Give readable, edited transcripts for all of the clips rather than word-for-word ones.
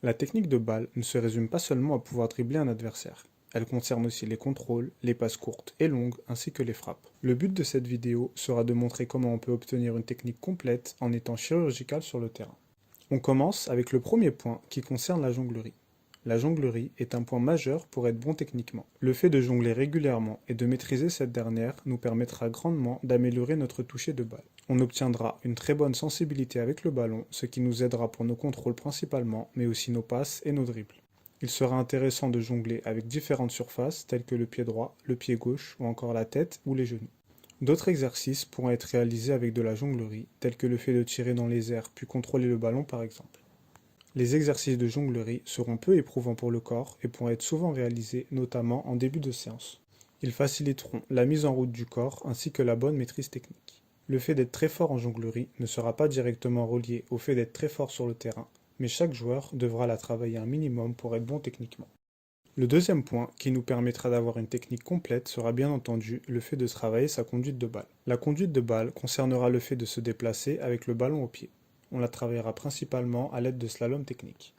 La technique de balle ne se résume pas seulement à pouvoir dribbler un adversaire. Elle concerne aussi les contrôles, les passes courtes et longues, ainsi que les frappes. Le but de cette vidéo sera de montrer comment on peut obtenir une technique complète en étant chirurgical sur le terrain. On commence avec le premier point qui concerne la jonglerie. La jonglerie est un point majeur pour être bon techniquement. Le fait de jongler régulièrement et de maîtriser cette dernière nous permettra grandement d'améliorer notre toucher de balle. On obtiendra une très bonne sensibilité avec le ballon, ce qui nous aidera pour nos contrôles principalement, mais aussi nos passes et nos dribbles. Il sera intéressant de jongler avec différentes surfaces telles que le pied droit, le pied gauche ou encore la tête ou les genoux. D'autres exercices pourront être réalisés avec de la jonglerie, tels que le fait de tirer dans les airs puis contrôler le ballon par exemple. Les exercices de jonglerie seront peu éprouvants pour le corps et pourront être souvent réalisés, notamment en début de séance. Ils faciliteront la mise en route du corps ainsi que la bonne maîtrise technique. Le fait d'être très fort en jonglerie ne sera pas directement relié au fait d'être très fort sur le terrain, mais chaque joueur devra la travailler un minimum pour être bon techniquement. Le deuxième point qui nous permettra d'avoir une technique complète sera bien entendu le fait de travailler sa conduite de balle. La conduite de balle concernera le fait de se déplacer avec le ballon au pied. On la travaillera principalement à l'aide de slalom technique.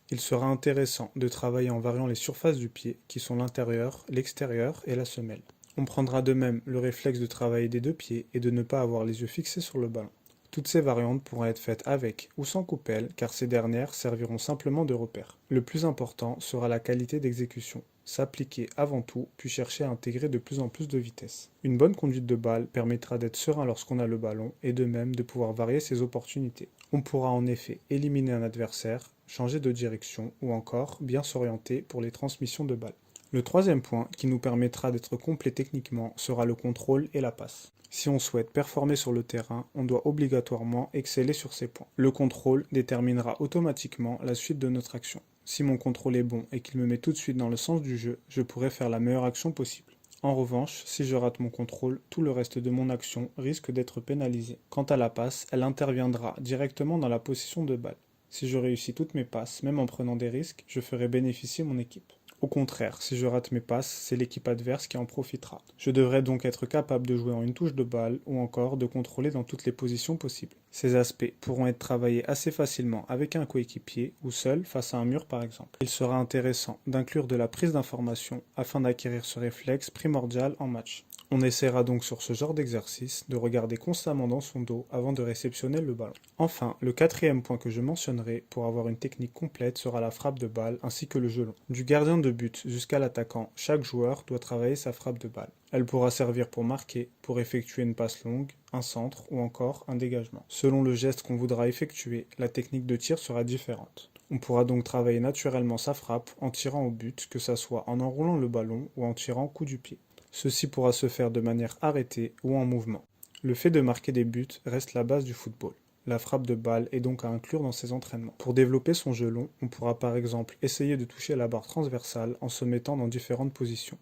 Il sera intéressant de travailler en variant les surfaces du pied, qui sont l'intérieur, l'extérieur et la semelle. On prendra de même le réflexe de travailler des deux pieds et de ne pas avoir les yeux fixés sur le ballon. Toutes ces variantes pourront être faites avec ou sans coupelle, car ces dernières serviront simplement de repère. Le plus important sera la qualité d'exécution. S'appliquer avant tout, puis chercher à intégrer de plus en plus de vitesse. Une bonne conduite de balle permettra d'être serein lorsqu'on a le ballon et de même de pouvoir varier ses opportunités. On pourra en effet éliminer un adversaire, changer de direction ou encore bien s'orienter pour les transmissions de balles. Le troisième point qui nous permettra d'être complet techniquement sera le contrôle et la passe. Si on souhaite performer sur le terrain, on doit obligatoirement exceller sur ces points. Le contrôle déterminera automatiquement la suite de notre action. Si mon contrôle est bon et qu'il me met tout de suite dans le sens du jeu, je pourrai faire la meilleure action possible. En revanche, si je rate mon contrôle, tout le reste de mon action risque d'être pénalisé. Quant à la passe, elle interviendra directement dans la possession de balle. Si je réussis toutes mes passes, même en prenant des risques, je ferai bénéficier mon équipe. Au contraire, si je rate mes passes, c'est l'équipe adverse qui en profitera. Je devrais donc être capable de jouer en une touche de balle ou encore de contrôler dans toutes les positions possibles. Ces aspects pourront être travaillés assez facilement avec un coéquipier ou seul face à un mur par exemple. Il sera intéressant d'inclure de la prise d'information afin d'acquérir ce réflexe primordial en match. On essaiera donc sur ce genre d'exercice de regarder constamment dans son dos avant de réceptionner le ballon. Enfin, le quatrième point que je mentionnerai pour avoir une technique complète sera la frappe de balle ainsi que le jeu long. Du gardien de but jusqu'à l'attaquant, chaque joueur doit travailler sa frappe de balle. Elle pourra servir pour marquer, pour effectuer une passe longue, un centre ou encore un dégagement. Selon le geste qu'on voudra effectuer, la technique de tir sera différente. On pourra donc travailler naturellement sa frappe en tirant au but, que ce soit en enroulant le ballon ou en tirant coup du pied. Ceci pourra se faire de manière arrêtée ou en mouvement. Le fait de marquer des buts reste la base du football. La frappe de balle est donc à inclure dans ses entraînements. Pour développer son jeu long, on pourra par exemple essayer de toucher la barre transversale en se mettant dans différentes positions.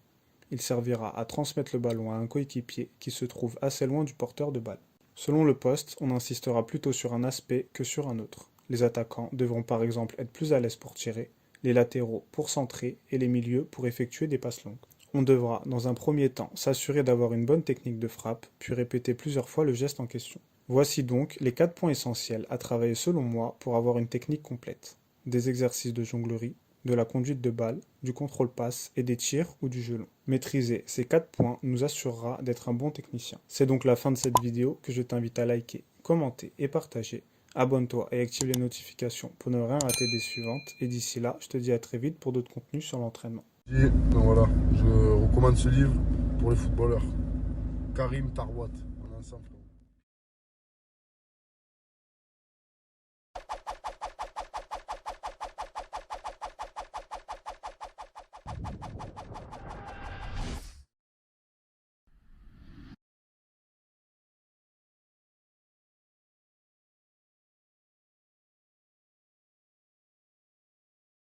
Il servira à transmettre le ballon à un coéquipier qui se trouve assez loin du porteur de balle. Selon le poste, on insistera plutôt sur un aspect que sur un autre. Les attaquants devront par exemple être plus à l'aise pour tirer, les latéraux pour centrer et les milieux pour effectuer des passes longues. On devra, dans un premier temps, s'assurer d'avoir une bonne technique de frappe, puis répéter plusieurs fois le geste en question. Voici donc les 4 points essentiels à travailler selon moi pour avoir une technique complète. Des exercices de jonglerie, de la conduite de balle, du contrôle passe et des tirs ou du jeu long. Maîtriser ces 4 points nous assurera d'être un bon technicien. C'est donc la fin de cette vidéo que je t'invite à liker, commenter et partager. Abonne-toi et active les notifications pour ne rien rater des suivantes. Et d'ici là, je te dis à très vite pour d'autres contenus sur l'entraînement. Et donc voilà, je recommande ce livre pour les footballeurs. Karim Tarwat, on est ensemble.